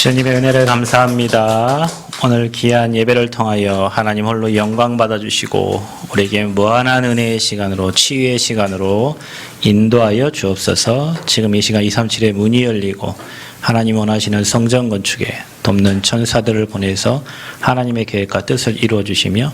주님의 은혜를 감사합니다. 오늘 귀한 예배를 통하여 하나님 홀로 영광 받아주시고 우리에게 무한한 은혜의 시간으로 치유의 시간으로 인도하여 주옵소서. 지금 이 시간 237의 문이 열리고 하나님 원하시는 성전 건축에 돕는 천사들을 보내서 하나님의 계획과 뜻을 이루어 주시며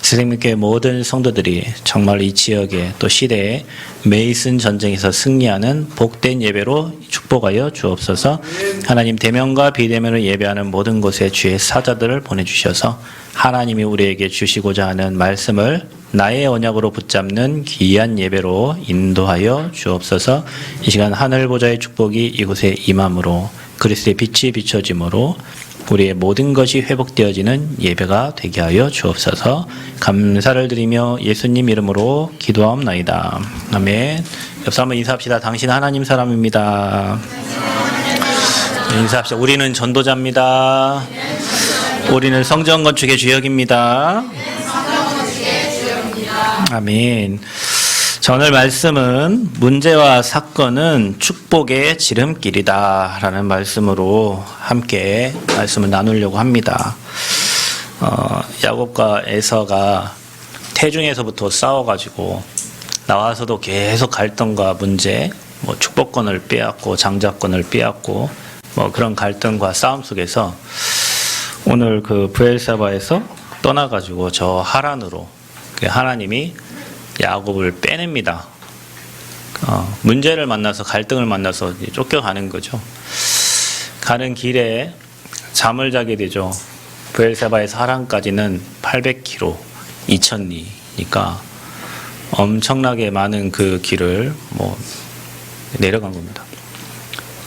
스승님께 모든 성도들이 정말 이 지역에 또 시대에 메이슨 전쟁에서 승리하는 복된 예배로 축복하여 주옵소서. 하나님 대면과 비대면을 예배하는 모든 곳에 주의 사자들을 보내주셔서 하나님이 우리에게 주시고자 하는 말씀을 나의 언약으로 붙잡는 귀한 예배로 인도하여 주옵소서. 이 시간 하늘 보좌의 축복이 이곳에 임함으로 그리스도의 빛이 비춰짐으로 우리의 모든 것이 회복되어지는 예배가 되게 하여 주옵소서. 감사를 드리며 예수님 이름으로 기도하옵나이다. 아멘. 옆 사람 인사합시다. 당신 하나님 사람입니다. 인사합시다. 우리는 전도자입니다. 우리는 성전 건축의 주역입니다. 아멘. 자, 오늘 말씀은 문제와 사건은 축복의 지름길이다 라는 말씀으로 함께 말씀을 나누려고 합니다. 야곱과 에서가 태중에서부터 싸워가지고 나와서도 계속 갈등과 문제, 축복권을 빼앗고 장자권을 빼앗고 그런 갈등과 싸움 속에서 오늘 그 브엘사바에서 떠나가지고 저 하란으로 하나님이 야곱을 빼냅니다. 문제를 만나서 갈등을 만나서 쫓겨가는 거죠. 가는 길에 잠을 자게 되죠. 브엘세바에서 하란까지는 800km, 2000리니까 엄청나게 많은 그 길을 내려간 겁니다.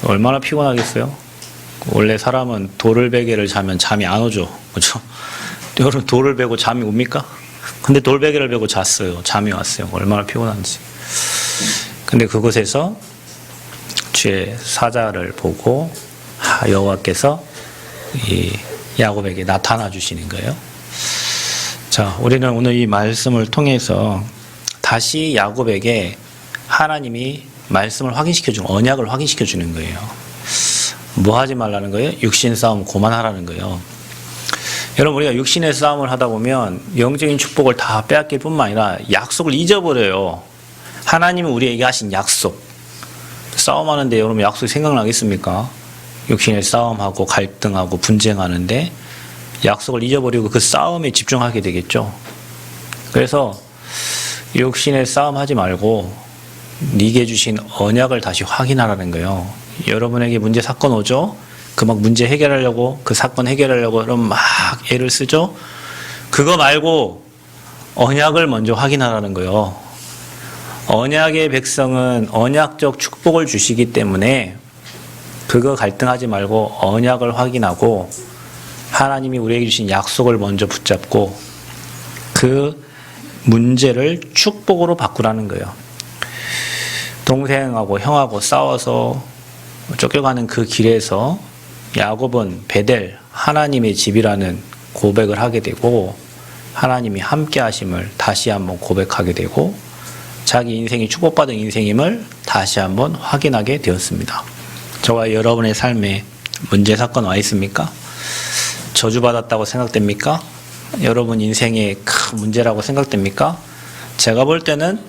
얼마나 피곤하겠어요? 원래 사람은 돌을 베개를 자면 잠이 안 오죠. 그렇죠? 여러분 돌을 베고 잠이 옵니까? 근데 돌베개를 베고 잤어요. 잠이 왔어요. 얼마나 피곤한지. 근데 그곳에서 주의 사자를 보고 여호와께서 이 야곱에게 나타나 주시는 거예요. 자, 우리는 오늘 이 말씀을 통해서 다시 야곱에게 하나님이 말씀을 확인시켜 주는, 언약을 확인시켜 주는 거예요. 뭐 하지 말라는 거예요? 육신 싸움 그만하라는 거예요. 여러분, 우리가 육신의 싸움을 하다 보면 영적인 축복을 다 빼앗길 뿐만 아니라 약속을 잊어버려요. 하나님은 우리에게 하신 약속. 싸움하는데 여러분 약속이 생각나겠습니까? 육신의 싸움하고 갈등하고 분쟁하는데 약속을 잊어버리고 그 싸움에 집중하게 되겠죠. 그래서 육신의 싸움 하지 말고 네게 주신 언약을 다시 확인하라는 거예요. 여러분에게 문제 사건 오죠? 그 문제 해결하려고, 그 사건 해결하려고 그럼 막 애를 쓰죠? 그거 말고 언약을 먼저 확인하라는 거예요. 언약의 백성은 언약적 축복을 주시기 때문에 그거 갈등하지 말고 언약을 확인하고 하나님이 우리에게 주신 약속을 먼저 붙잡고 그 문제를 축복으로 바꾸라는 거예요. 동생하고 형하고 싸워서 쫓겨가는 그 길에서 야곱은 베델, 하나님의 집이라는 고백을 하게 되고 하나님이 함께 하심을 다시 한번 고백하게 되고 자기 인생이 축복받은 인생임을 다시 한번 확인하게 되었습니다. 저와 여러분의 삶에 문제 사건 와 있습니까? 저주받았다고 생각됩니까? 여러분 인생의 큰 문제라고 생각됩니까? 제가 볼 때는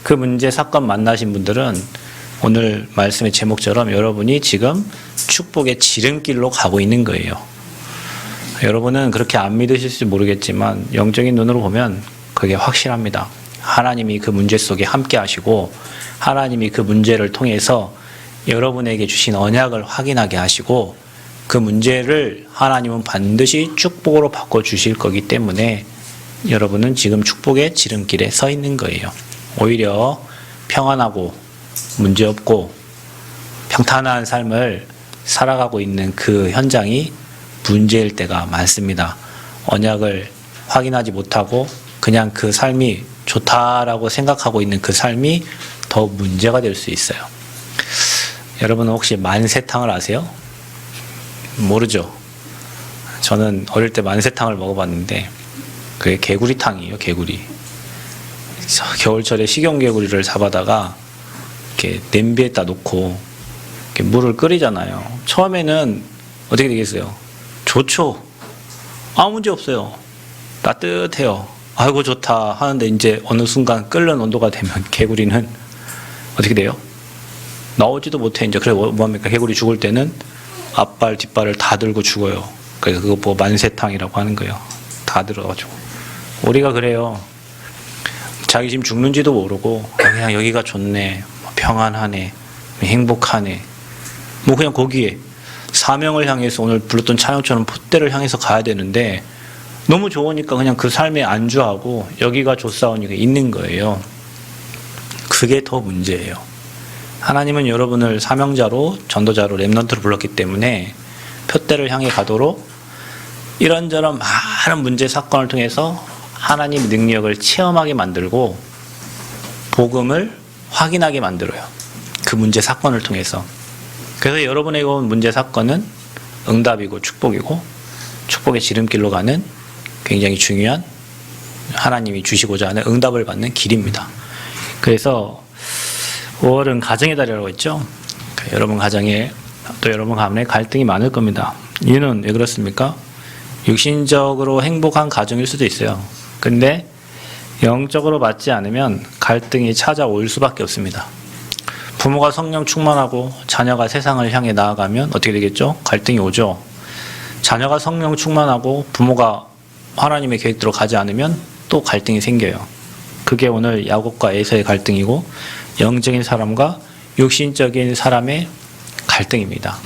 그 문제 사건 만나신 분들은 오늘 말씀의 제목처럼 여러분이 지금 축복의 지름길로 가고 있는 거예요. 여러분은 그렇게 안 믿으실지 모르겠지만 영적인 눈으로 보면 그게 확실합니다. 하나님이 그 문제 속에 함께 하시고 하나님이 그 문제를 통해서 여러분에게 주신 언약을 확인하게 하시고 그 문제를 하나님은 반드시 축복으로 바꿔주실 거기 때문에 여러분은 지금 축복의 지름길에 서 있는 거예요. 오히려 평안하고 문제없고 평탄한 삶을 살아가고 있는 그 현장이 문제일 때가 많습니다. 언약을 확인하지 못하고 그냥 그 삶이 좋다라고 생각하고 있는 그 삶이 더 문제가 될 수 있어요. 여러분은 혹시 만세탕을 아세요? 모르죠? 저는 어릴 때 만세탕을 먹어봤는데 그게 개구리탕이에요. 개구리. 겨울철에 식용개구리를 잡아다가 이렇게 냄비에다 놓고 이렇게 물을 끓이잖아요. 처음에는 어떻게 되겠어요? 좋죠. 아무 문제 없어요. 따뜻해요. 아이고 좋다 하는데 이제 어느 순간 끓는 온도가 되면 개구리는 어떻게 돼요? 나오지도 못해. 이제 그래 뭐합니까? 개구리 죽을 때는 앞발 뒷발을 다 들고 죽어요. 그래서 그거 뭐 만세탕이라고 하는 거예요. 다 들어가지고. 우리가 그래요. 자기 지금 죽는지도 모르고 그냥 여기가 좋네, 평안하네, 행복하네, 뭐 그냥 거기에 사명을 향해서 오늘 불렀던 찬양처럼 풋대를 향해서 가야 되는데 너무 좋으니까 그냥 그 삶에 안주하고 여기가 좋사오니까 있는 거예요. 그게 더 문제예요. 하나님은 여러분을 사명자로, 전도자로, 렘넌트로 불렀기 때문에 푯대를 향해 가도록 이런저런 많은 문제 사건을 통해서 하나님의 능력을 체험하게 만들고 복음을 확인하게 만들어요. 그 문제 사건을 통해서. 그래서 여러분에게 온 문제 사건은 응답이고 축복이고 축복의 지름길로 가는 굉장히 중요한 하나님이 주시고자 하는 응답을 받는 길입니다. 그래서 5월은 가정의 달이라고 했죠. 여러분 가정에 또 여러분 가문에 갈등이 많을 겁니다. 이유는 왜 그렇습니까? 육신적으로 행복한 가정일 수도 있어요. 근데 영적으로 맞지 않으면 갈등이 찾아올 수밖에 없습니다. 부모가 성령 충만하고 자녀가 세상을 향해 나아가면 어떻게 되겠죠? 갈등이 오죠. 자녀가 성령 충만하고 부모가 하나님의 계획대로 가지 않으면 또 갈등이 생겨요. 그게 오늘 야곱과 에서의 갈등이고 영적인 사람과 육신적인 사람의 갈등입니다.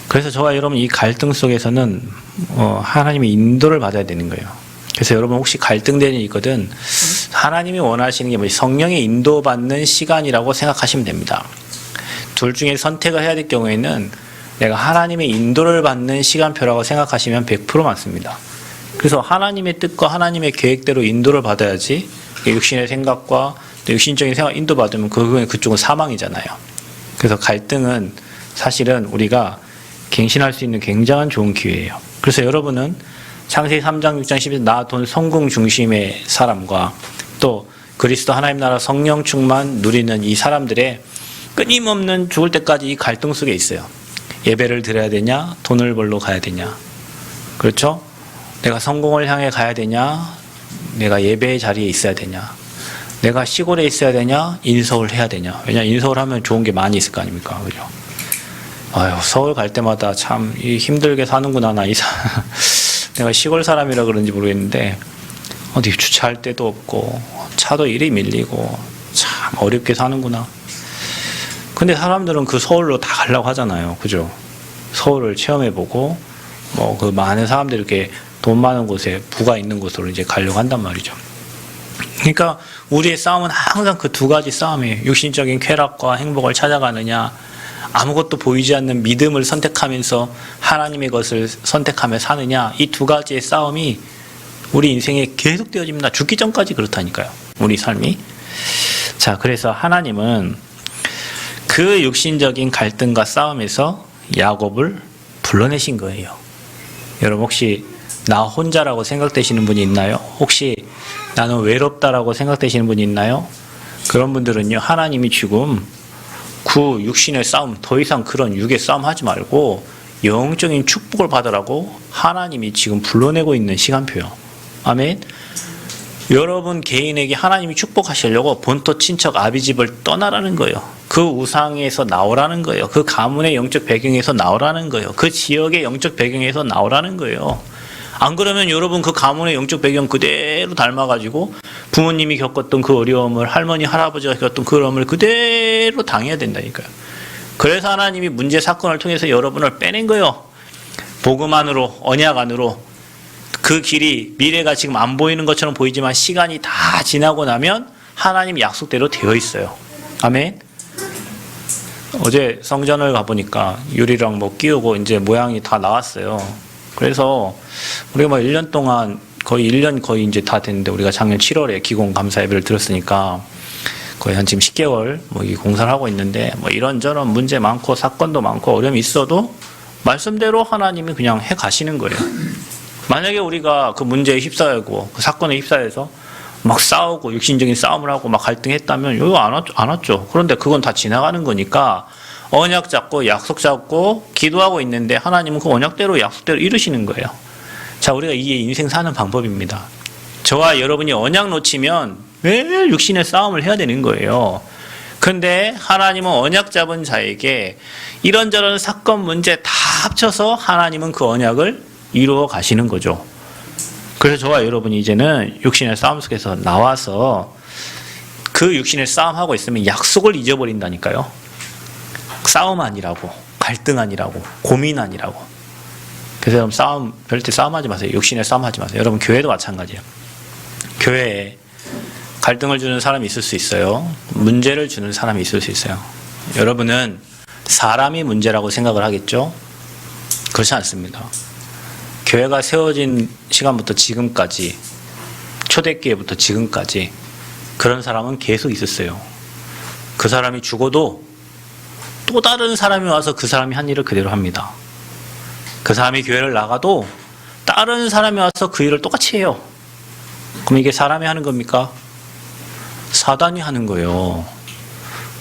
그래서 저와 여러분 이 갈등 속에서는 하나님의 인도를 받아야 되는 거예요. 그래서 여러분 혹시 갈등되는 일 있거든 하나님이 원하시는 게 뭐지? 성령의 인도받는 시간이라고 생각하시면 됩니다. 둘 중에 선택을 해야 될 경우에는 내가 하나님의 인도를 받는 시간표라고 생각하시면 100% 맞습니다. 그래서 하나님의 뜻과 하나님의 계획대로 인도를 받아야지 육신의 생각과 육신적인 생각 인도받으면 그쪽은 사망이잖아요. 그래서 갈등은 사실은 우리가 갱신할 수 있는 굉장한 좋은 기회예요. 그래서 여러분은 창세기 3장 6장 10에서 나 돈 성공 중심의 사람과 또 그리스도 하나님 나라 성령 충만 누리는 이 사람들의 끊임없는 죽을 때까지 이 갈등 속에 있어요. 예배를 드려야 되냐, 돈을 벌러 가야 되냐, 그렇죠? 내가 성공을 향해 가야 되냐, 내가 예배의 자리에 있어야 되냐, 내가 시골에 있어야 되냐, 인서울 해야 되냐. 왜냐 인서울 하면 좋은 게 많이 있을 거 아닙니까, 그죠? 아유, 서울 갈 때마다 참 힘들게 사는구나. 내가 시골 사람이라 그런지 모르겠는데 어디 주차할 데도 없고 차도 이리 밀리고 참 어렵게 사는구나. 근데 사람들은 그 서울로 다 가려고 하잖아요, 그죠? 서울을 체험해보고 뭐 그 많은 사람들이 이렇게 돈 많은 곳에 부가 있는 곳으로 이제 가려고 한단 말이죠. 그러니까 우리의 싸움은 항상 그 두 가지 싸움이에요. 육신적인 쾌락과 행복을 찾아가느냐, 아무것도 보이지 않는 믿음을 선택하면서 하나님의 것을 선택하며 사느냐, 이 두 가지의 싸움이 우리 인생에 계속 되어집니다. 죽기 전까지 그렇다니까요, 우리 삶이. 자, 그래서 하나님은 그 육신적인 갈등과 싸움에서 야곱을 불러내신 거예요. 여러분 혹시 나 혼자라고 생각되시는 분이 있나요? 혹시 나는 외롭다라고 생각되시는 분이 있나요? 그런 분들은요, 하나님이 지금 그 육신의 싸움, 더 이상 그런 육의 싸움 하지 말고 영적인 축복을 받으라고 하나님이 지금 불러내고 있는 시간표요. 아멘. 여러분 개인에게 하나님이 축복하시려고 본토 친척 아비집을 떠나라는 거예요. 그 우상에서 나오라는 거예요. 그 가문의 영적 배경에서 나오라는 거예요. 그 지역의 영적 배경에서 나오라는 거예요. 안 그러면 여러분 그 가문의 영적 배경 그대로 닮아가지고 부모님이 겪었던 그 어려움을, 할머니 할아버지가 겪었던 그 어려움을 그대로 당해야 된다니까요. 그래서 하나님이 문제 사건을 통해서 여러분을 빼낸 거예요. 복음 안으로, 언약 안으로. 그 길이 미래가 지금 안 보이는 것처럼 보이지만 시간이 다 지나고 나면 하나님 약속대로 되어 있어요. 아멘. 어제 성전을 가보니까 유리랑 뭐 끼우고 이제 모양이 다 나왔어요. 그래서 우리가 뭐 1년 동안 거의 1년 거의 이제 다 됐는데, 우리가 작년 7월에 기공 감사 예배를 드렸으니까 거의 한 지금 10개월 뭐 이 공사를 하고 있는데, 뭐 이런저런 문제 많고 사건도 많고 어려움이 있어도 말씀대로 하나님이 그냥 해 가시는 거예요. 만약에 우리가 그 문제에 휩싸이고 그 사건에 휩싸여서 막 싸우고 육신적인 싸움을 하고 막 갈등했다면 이거 안 왔죠. 그런데 그건 다 지나가는 거니까 언약 잡고 약속 잡고 기도하고 있는데 하나님은 그 언약대로 약속대로 이루시는 거예요. 자, 우리가 이게 인생 사는 방법입니다. 저와 여러분이 언약 놓치면 매일 육신의 싸움을 해야 되는 거예요. 근데 하나님은 언약 잡은 자에게 이런저런 사건 문제 다 합쳐서 하나님은 그 언약을 이루어 가시는 거죠. 그래서 저와 여러분이 이제는 육신의 싸움 속에서 나와서 그 육신의 싸움하고 있으면 약속을 잊어버린다니까요. 싸움 아니라고, 갈등 아니라고, 고민 아니라고. 그래서 여러분 싸움, 별때 싸움하지 마세요. 육신의 싸움하지 마세요. 여러분 교회도 마찬가지예요. 교회에 갈등을 주는 사람이 있을 수 있어요. 문제를 주는 사람이 있을 수 있어요. 여러분은 사람이 문제라고 생각을 하겠죠? 그렇지 않습니다. 교회가 세워진 시간부터 지금까지, 초대교회부터 지금까지 그런 사람은 계속 있었어요. 그 사람이 죽어도 또 다른 사람이 와서 그 사람이 한 일을 그대로 합니다. 그 사람이 교회를 나가도 다른 사람이 와서 그 일을 똑같이 해요. 그럼 이게 사람이 하는 겁니까? 사단이 하는 거예요.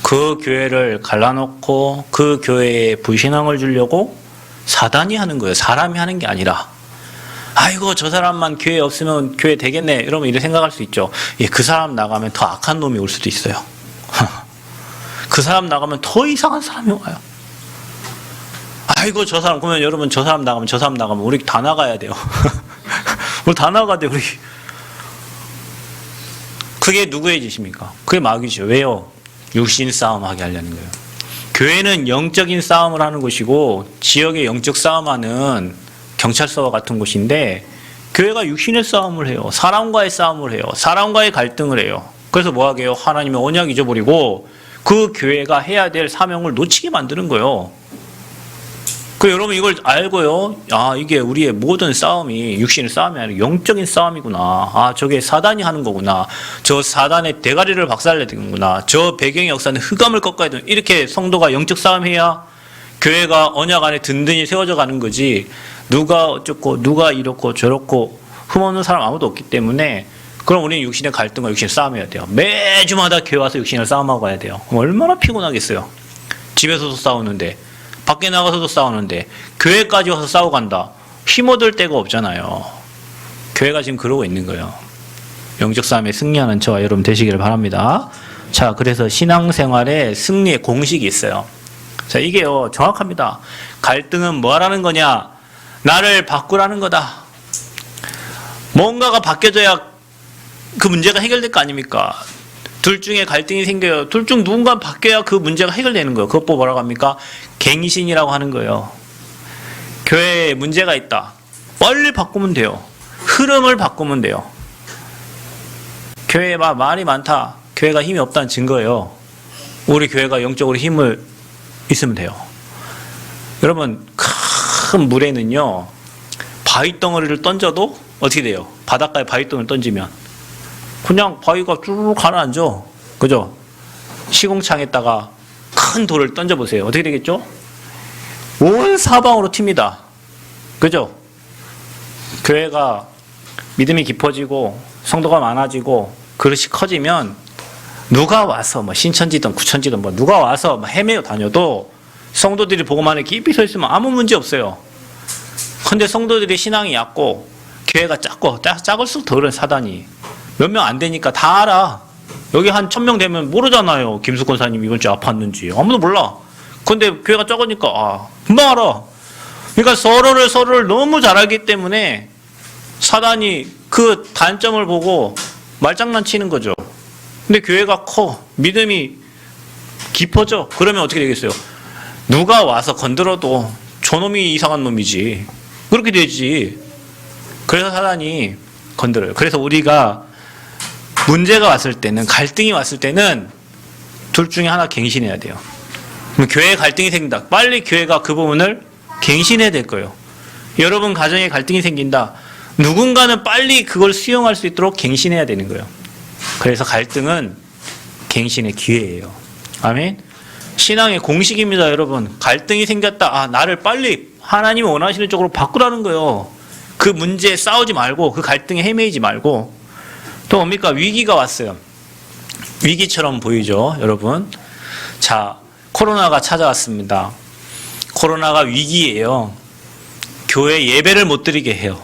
그 교회를 갈라놓고 그 교회에 불신앙을 주려고 사단이 하는 거예요. 사람이 하는 게 아니라. 아이고 저 사람만 교회 없으면 교회 되겠네 이러면 이렇게 생각할 수 있죠. 예, 그 사람 나가면 더 악한 놈이 올 수도 있어요. 그 사람 나가면 더 이상한 사람이 와요. 아이고 저 사람, 그러면 여러분 저 사람 나가면 우리 다 나가야 돼요. 우리 다 나가야 돼요. 우리. 그게 누구의 짓입니까? 그게 마귀죠. 왜요? 육신 싸움하게 하려는 거예요. 교회는 영적인 싸움을 하는 곳이고 지역의 영적 싸움하는 경찰서와 같은 곳인데 교회가 육신의 싸움을 해요. 사람과의 싸움을 해요. 사람과의 갈등을 해요. 그래서 뭐 하게요? 하나님의 언약 잊어버리고 그 교회가 해야 될 사명을 놓치게 만드는 거예요. 그 여러분 이걸 알고요. 아, 이게 우리의 모든 싸움이 육신의 싸움이 아니라 영적인 싸움이구나. 아, 저게 사단이 하는 거구나. 저 사단의 대가리를 박살내야 되는구나. 저 배경의 역사는 흑암을 꺾어야 되는. 이렇게 성도가 영적 싸움해야 교회가 언약 안에 든든히 세워져 가는 거지. 누가 어쩌고 누가 이렇고 저렇고 흠없는 사람 아무도 없기 때문에 그럼 우리는 육신의 갈등과 육신의 싸움해야 돼요. 매주마다 교회 와서 육신을 싸움하고 가야 돼요. 그럼 얼마나 피곤하겠어요. 집에서도 싸우는데 밖에 나가서도 싸우는데 교회까지 와서 싸워간다. 힘어들 데가 없잖아요. 교회가 지금 그러고 있는 거예요. 영적 싸움에 승리하는 저와 여러분 되시기를 바랍니다. 자, 그래서 신앙생활에 승리의 공식이 있어요. 자, 이게요 정확합니다. 갈등은 뭐라는 거냐? 나를 바꾸라는 거다. 뭔가가 바뀌어져야 그 문제가 해결될 거 아닙니까? 둘 중에 갈등이 생겨요. 둘 중 누군가 바뀌어야 그 문제가 해결되는 거예요. 그것 보고 뭐라고 합니까? 갱신이라고 하는 거예요. 교회에 문제가 있다. 빨리 바꾸면 돼요. 흐름을 바꾸면 돼요. 교회에 말이 많다. 교회가 힘이 없다는 증거예요. 우리 교회가 영적으로 힘을 있으면 돼요. 여러분, 큰 물에는요, 바위덩어리를 던져도 어떻게 돼요? 바닷가에 바위덩어리를 던지면 그냥 바위가 쭉 가라앉아. 그죠? 시궁창에다가 큰 돌을 던져보세요. 어떻게 되겠죠? 온 사방으로 튑니다. 그죠? 교회가 믿음이 깊어지고 성도가 많아지고 그릇이 커지면 누가 와서 뭐 신천지든 구천지든 뭐 누가 와서 뭐 헤매어 다녀도 성도들이 보고만 해 깊이 서 있으면 아무 문제 없어요. 근데 성도들이 신앙이 얕고 교회가 작을수록 더 그런 사단이 몇 명 안 되니까 다 알아. 여기 한 1000명 되면 모르잖아요. 김숙 권사님 이번 주에 아팠는지. 아무도 몰라. 근데 교회가 적으니까 금방 알아. 그러니까 서로를 너무 잘 알기 때문에 사단이 그 단점을 보고 말장난치는 거죠. 근데 교회가 커. 믿음이 깊어져. 그러면 어떻게 되겠어요? 누가 와서 건드려도 저놈이 이상한 놈이지. 그렇게 되지. 그래서 사단이 건드려요. 그래서 우리가 문제가 왔을 때는, 갈등이 왔을 때는 둘 중에 하나 갱신해야 돼요. 그럼 교회에 갈등이 생긴다. 빨리 교회가 그 부분을 갱신해야 될 거예요. 여러분 가정에 갈등이 생긴다. 누군가는 빨리 그걸 수용할 수 있도록 갱신해야 되는 거예요. 그래서 갈등은 갱신의 기회예요. 아멘. 신앙의 공식입니다, 여러분. 갈등이 생겼다. 나를 빨리 하나님이 원하시는 쪽으로 바꾸라는 거예요. 그 문제에 싸우지 말고, 그 갈등에 헤매이지 말고. 또 뭡니까? 위기가 왔어요. 위기처럼 보이죠, 여러분. 자, 코로나가 찾아왔습니다. 코로나가 위기예요. 교회 예배를 못 드리게 해요.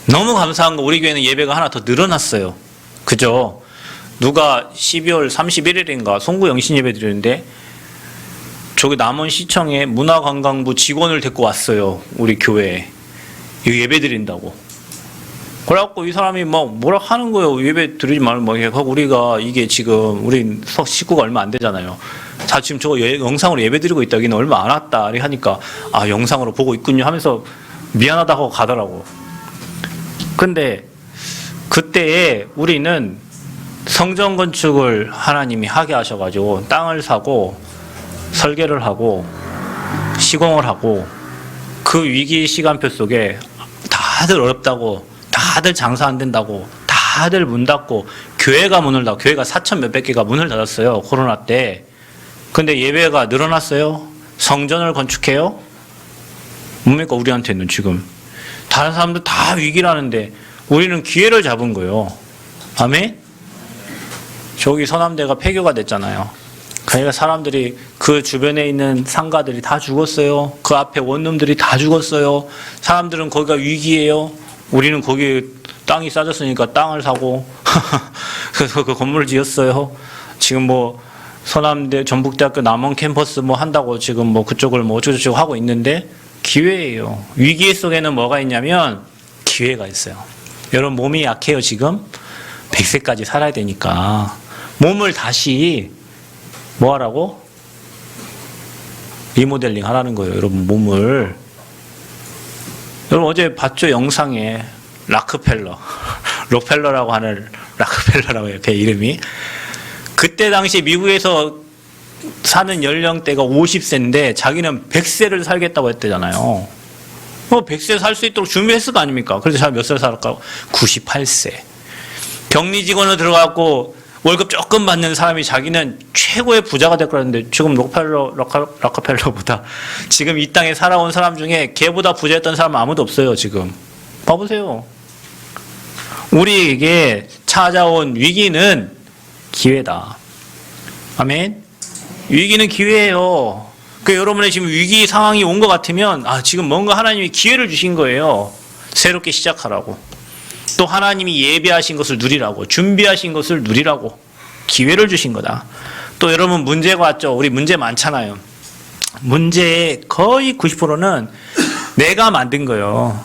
너무 감사한 거 우리 교회는 예배가 하나 더 늘어났어요. 그죠? 누가 12월 31일인가 송구 영신 예배 드리는데 저기 남원시청에 문화관광부 직원을 데리고 왔어요. 우리 교회에. 이거 예배 드린다고. 그래갖고 이 사람이 막 뭐라 하는 거예요. 예배 드리지 말고 뭐 하고 우리가 이게 지금 우리 식구가 얼마 안 되잖아요. 자 지금 저거 영상으로 예배 드리고 있다. 여기는 얼마 안 왔다. 하니까 아 영상으로 보고 있군요 하면서 미안하다고 가더라고. 근데 그때에 우리는 성전 건축을 하나님이 하게 하셔가지고 땅을 사고 설계를 하고 시공을 하고 그 위기 시간표 속에 다들 어렵다고 다들 장사 안 된다고 다들 문 닫고 교회가 문을 닫고 교회가 4천 몇백 개가 문을 닫았어요. 코로나 때. 근데 예배가 늘어났어요. 성전을 건축해요. 뭡니까 우리한테는 지금. 다른 사람들 다 위기라는데 우리는 기회를 잡은 거예요. 아멘? 저기 서남대가 폐교가 됐잖아요. 그러니까 사람들이 그 주변에 있는 상가들이 다 죽었어요. 그 앞에 원룸들이 다 죽었어요. 사람들은 거기가 위기예요. 우리는 거기 땅이 싸졌으니까 땅을 사고 그래서 그 건물을 지었어요. 지금 뭐 서남대 전북대학교 남원 캠퍼스 뭐 한다고 지금 뭐 그쪽을 뭐 어쩌고저쩌고 하고 있는데 기회예요. 위기 속에는 뭐가 있냐면 기회가 있어요. 여러분 몸이 약해요. 지금 100세까지 살아야 되니까 몸을 다시 뭐 하라고? 리모델링 하라는 거예요. 여러분 몸을. 여러분 어제 봤죠? 영상에 록펠러라고 하는 락펠러라고 해요. 걔 이름이. 그때 당시 미국에서 사는 연령대가 50세인데 자기는 100세를 살겠다고 했대잖아요. 100세 살 수 있도록 준비했을 거 아닙니까? 그래서 자기 몇 살 살았까? 98세. 격리 직원으로 들어가고 월급 조금 받는 사람이 자기는 최고의 부자가 될 거라는데 지금 록펠러보다 지금 이 땅에 살아온 사람 중에 걔보다 부자였던 사람은 아무도 없어요. 지금 봐보세요. 우리에게 찾아온 위기는 기회다. 아멘. 위기는 기회예요. 그 여러분의 지금 위기 상황이 온 것 같으면 지금 뭔가 하나님이 기회를 주신 거예요. 새롭게 시작하라고. 또 하나님이 예비하신 것을 누리라고, 준비하신 것을 누리라고 기회를 주신 거다. 또 여러분 문제가 왔죠. 우리 문제 많잖아요. 문제의 거의 90%는 내가 만든 거예요.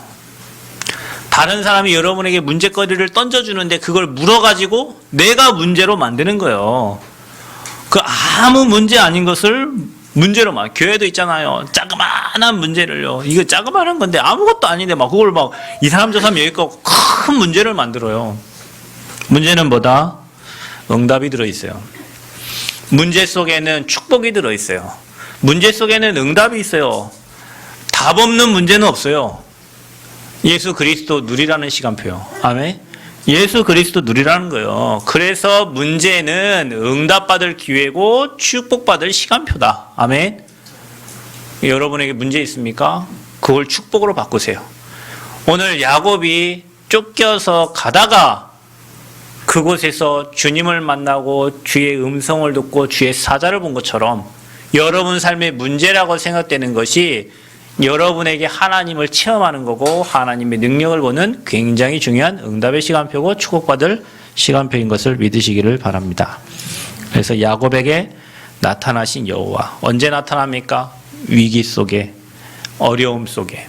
다른 사람이 여러분에게 문제거리를 던져주는데 그걸 물어가지고 내가 문제로 만드는 거예요. 그 아무 문제 아닌 것을 문제로 막 교회도 있잖아요. 자그마한 문제를요. 이거 자그마한 건데 아무것도 아닌데 막 그걸 막 이 사람 저 사람 여기까지 큰 문제를 만들어요. 문제는 뭐다? 응답이 들어있어요. 문제 속에는 축복이 들어있어요. 문제 속에는 응답이 있어요. 답 없는 문제는 없어요. 예수 그리스도 누리라는 시간표요. 아멘. 예수 그리스도 누리라는 거예요. 그래서 문제는 응답받을 기회고 축복받을 시간표다. 아멘. 여러분에게 문제 있습니까? 그걸 축복으로 바꾸세요. 오늘 야곱이 쫓겨서 가다가 그곳에서 주님을 만나고 주의 음성을 듣고 주의 사자를 본 것처럼 여러분 삶의 문제라고 생각되는 것이 여러분에게 하나님을 체험하는 거고 하나님의 능력을 보는 굉장히 중요한 응답의 시간표고 축복받을 시간표인 것을 믿으시기를 바랍니다. 그래서 야곱에게 나타나신 여호와 언제 나타납니까? 위기 속에, 어려움 속에.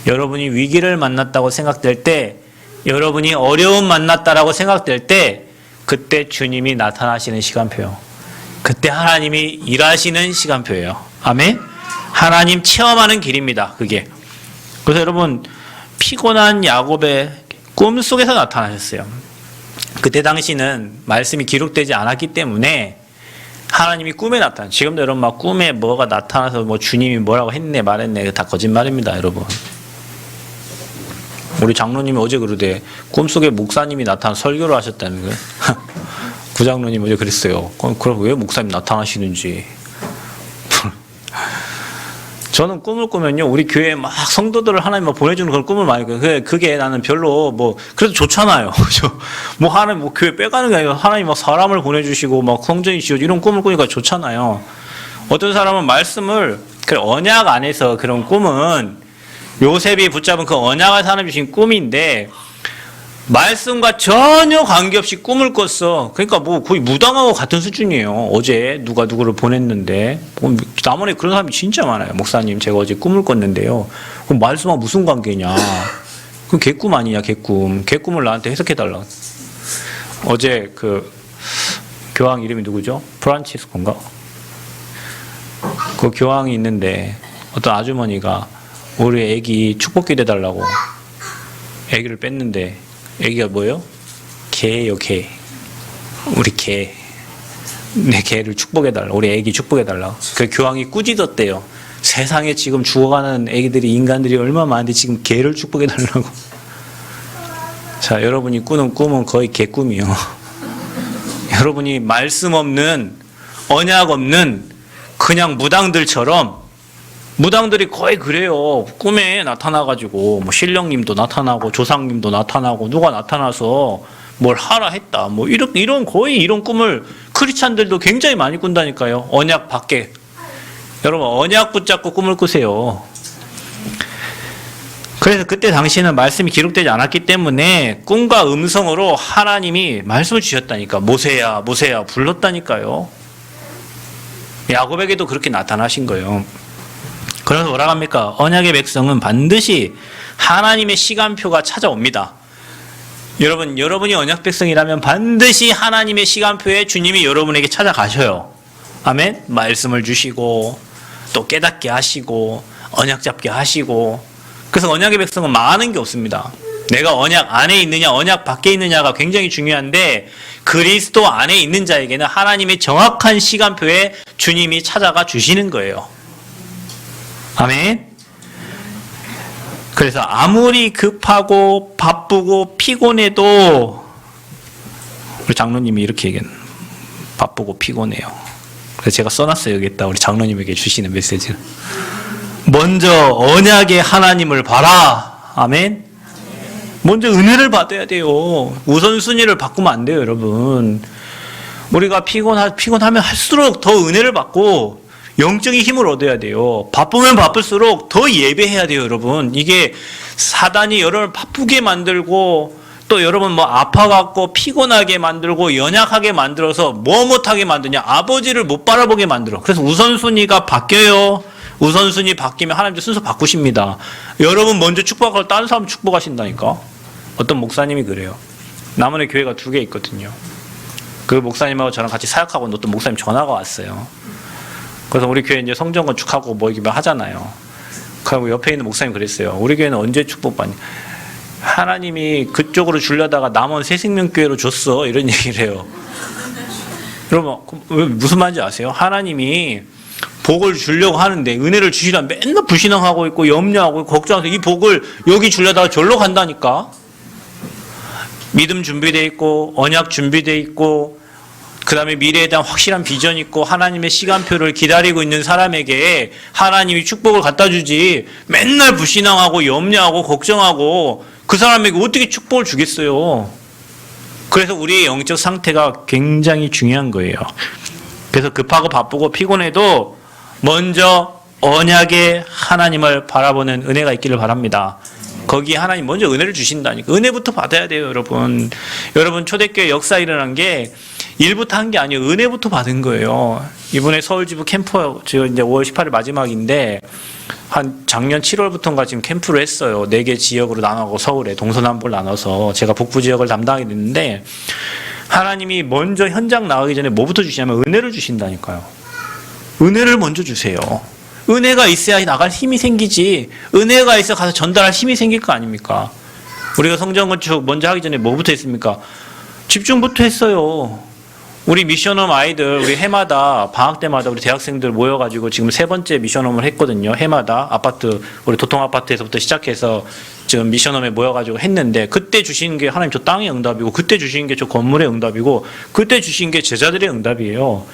여러분이 위기를 만났다고 생각될 때, 여러분이 어려움 만났다라고 생각될 때 그때 주님이 나타나시는 시간표요. 그때 하나님이 일하시는 시간표예요. 아멘. 하나님 체험하는 길입니다. 그게. 그래서 여러분 피곤한 야곱의 꿈속에서 나타나셨어요. 그때 당시는 말씀이 기록되지 않았기 때문에 하나님이 꿈에 나타나. 지금도 여러분 막 꿈에 뭐가 나타나서 뭐 주님이 뭐라고 했네 말했네 다 거짓말입니다, 여러분. 우리 장로님이 어제 그러대. 꿈속에 목사님이 나타나 설교를 하셨다는 거예요. 구장로님 어제 그랬어요. 그럼 왜 목사님 나타나시는지. 저는 꿈을 꾸면요, 우리 교회에 막 성도들을 하나님 막 보내주는 그런 꿈을 많이 꿔요. 그게 나는 별로 그래도 좋잖아요. 뭐 하나님 교회 빼가는 게 아니라 하나님 막 사람을 보내주시고 막 성전이 지어지고 이런 꿈을 꾸니까 좋잖아요. 어떤 사람은 말씀을 그 언약 안에서 그런 꿈은 요셉이 붙잡은 그 언약을 하나님 주신 꿈인데 말씀과 전혀 관계없이 꿈을 꿨어. 그러니까 뭐 거의 무당하고 같은 수준이에요. 어제 누가 누구를 보냈는데 남원에 그런 사람이 진짜 많아요. 목사님 제가 어제 꿈을 꿨는데요. 그럼 말씀하고 무슨 관계냐? 그럼 개꿈 아니냐 개꿈. 개꿈을 나한테 해석해달라. 어제 그 교황 이름이 누구죠? 프란치스코인가? 그 교황이 있는데 어떤 아주머니가 우리 애기 축복기도 해달라고 애기를 뺐는데 애기가 뭐예요? 개예요, 개. 우리 개. 내 개를 축복해달라. 우리 애기 축복해달라. 그 교황이 꾸짖었대요. 세상에 지금 죽어가는 애기들이, 인간들이 얼마나 많은데 지금 개를 축복해달라고. 자, 여러분이 꾸는 꿈은 거의 개꿈이요. 여러분이 말씀 없는, 언약 없는 그냥 무당들처럼 무당들이 거의 그래요. 꿈에 나타나가지고 뭐 신령님도 나타나고 조상님도 나타나고 누가 나타나서 뭘 하라 했다. 뭐 이런 거의 이런 꿈을 크리스찬들도 굉장히 많이 꾼다니까요. 언약 밖에. 여러분 언약 붙잡고 꿈을 꾸세요. 그래서 그때 당시에는 말씀이 기록되지 않았기 때문에 꿈과 음성으로 하나님이 말씀을 주셨다니까. 모세야 모세야 불렀다니까요. 야곱에게도 그렇게 나타나신 거예요. 그래서 뭐라고 합니까? 언약의 백성은 반드시 하나님의 시간표가 찾아옵니다. 여러분이 언약 백성이라면 반드시 하나님의 시간표에 주님이 여러분에게 찾아가셔요. 아멘? 말씀을 주시고 또 깨닫게 하시고 언약 잡게 하시고. 그래서 언약의 백성은 망하는 게 없습니다. 내가 언약 안에 있느냐 언약 밖에 있느냐가 굉장히 중요한데 그리스도 안에 있는 자에게는 하나님의 정확한 시간표에 주님이 찾아가 주시는 거예요. 아멘. 그래서 아무리 급하고 바쁘고 피곤해도 우리 장로님이 이렇게 얘기해요. 바쁘고 피곤해요. 그래서 제가 써놨어요. 여기다 우리 장로님에게 주시는 메시지를. 먼저 언약의 하나님을 봐라. 아멘. 먼저 은혜를 받아야 돼요. 우선순위를 바꾸면 안 돼요, 여러분. 우리가 피곤하면 할수록 더 은혜를 받고 영적인 힘을 얻어야 돼요. 바쁘면 바쁠수록 더 예배해야 돼요, 여러분. 이게 사단이 여러분을 바쁘게 만들고 또 여러분 뭐 아파갖고 피곤하게 만들고 연약하게 만들어서 뭐 못하게 만드냐. 아버지를 못 바라보게 만들어. 그래서 우선순위가 바뀌어요. 우선순위 바뀌면 하나님도 순서 바꾸십니다. 여러분 먼저 축복하고 다른 사람 축복하신다니까. 어떤 목사님이 그래요. 남원에 교회가 2개 있거든요. 그 목사님하고 저랑 같이 사역하고 있는 어떤 목사님 전화가 왔어요. 그래서 우리 교회 이제 성전 건축하고 뭐 이렇게 하잖아요. 그리고 옆에 있는 목사님 그랬어요. 우리 교회는 언제 축복받니? 하나님이 그쪽으로 주려다가 남원 새생명교회로 줬어. 이런 얘기를 해요. 여러분 무슨 말인지 아세요? 하나님이 복을 주려고 하는데 은혜를 주시라 맨날 불신앙하고 있고 염려하고 걱정해서 이 복을 여기 주려다가 절로 간다니까. 믿음 준비되어 있고 언약 준비되어 있고 그 다음에 미래에 대한 확실한 비전이 있고 하나님의 시간표를 기다리고 있는 사람에게 하나님이 축복을 갖다 주지 맨날 불신앙하고 염려하고 걱정하고 그 사람에게 어떻게 축복을 주겠어요. 그래서 우리의 영적 상태가 굉장히 중요한 거예요. 그래서 급하고 바쁘고 피곤해도 먼저 언약의 하나님을 바라보는 은혜가 있기를 바랍니다. 거기에 하나님 먼저 은혜를 주신다니까. 은혜부터 받아야 돼요, 여러분. 여러분 초대교회 역사 일어난 게 일부터 한 게 아니에요. 은혜부터 받은 거예요. 이번에 서울지부 캠프 지금 이제 5월 18일 마지막인데 한 작년 7월부터인가 지금 캠프를 했어요. 4개 지역으로 나눠고 서울에 동서남북을 나눠서 제가 북부 지역을 담당하게 됐는데 하나님이 먼저 현장 나가기 전에 뭐부터 주시냐면 은혜를 주신다니까요. 은혜를 먼저 주세요. 은혜가 있어야 나갈 힘이 생기지. 은혜가 있어 가서 전달할 힘이 생길 거 아닙니까? 우리가 성전 건축 먼저 하기 전에 뭐부터 했습니까? 집중부터 했어요. 우리 미션홈 아이들 우리 해마다 방학 때마다 우리 대학생들 모여가지고 지금 3번째 미션홈을 했거든요. 해마다 아파트 우리 도통 아파트에서부터 시작해서 지금 미션홈에 모여가지고 했는데 그때 주신 게 하나님 저 땅의 응답이고 그때 주신 게 저 건물의 응답이고 그때 주신 게 제자들의 응답이에요.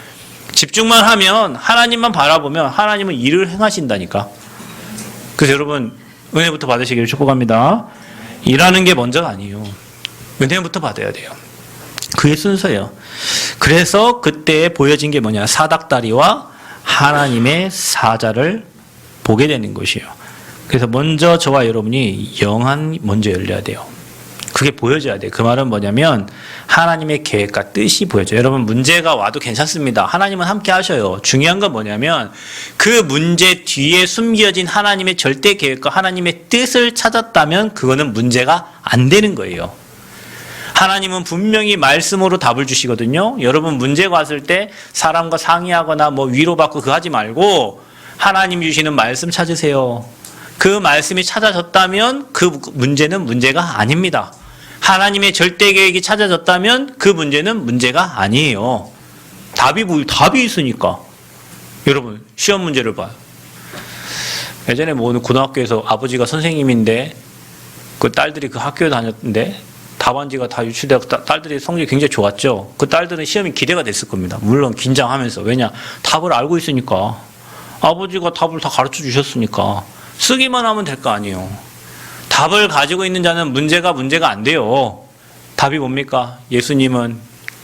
집중만 하면 하나님만 바라보면 하나님은 일을 행하신다니까. 그래서 여러분 은혜부터 받으시기를 축복합니다. 일하는 게 먼저가 아니에요. 은혜부터 받아야 돼요. 그게 순서예요. 그래서 그때 보여진 게 뭐냐. 사닥다리와 하나님의 사자를 보게 되는 것이에요. 그래서 먼저 저와 여러분이 영안 먼저 열려야 돼요. 그게 보여져야 돼요. 그 말은 뭐냐면 하나님의 계획과 뜻이 보여져요. 여러분 문제가 와도 괜찮습니다. 하나님은 함께 하셔요. 중요한 건 뭐냐면 그 문제 뒤에 숨겨진 하나님의 절대 계획과 하나님의 뜻을 찾았다면 그거는 문제가 안 되는 거예요. 하나님은 분명히 말씀으로 답을 주시거든요. 여러분 문제가 왔을 때 사람과 상의하거나 뭐 위로받고 그거 하지 말고 하나님 주시는 말씀 찾으세요. 그 말씀이 찾아졌다면 그 문제는 문제가 아닙니다. 하나님의 절대 계획이 찾아졌다면 그 문제는 문제가 아니에요. 답이 있으니까. 여러분 시험 문제를 봐요. 예전에 뭐 고등학교에서 아버지가 선생님인데 그 딸들이 그 학교에 다녔는데 답안지가 다 유출되고 딸들이 성적이 굉장히 좋았죠. 그 딸들은 시험이 기대가 됐을 겁니다. 물론 긴장하면서. 왜냐? 답을 알고 있으니까. 아버지가 답을 다 가르쳐 주셨으니까. 쓰기만 하면 될 거 아니에요. 답을 가지고 있는 자는 문제가 안 돼요. 답이 뭡니까? 예수님은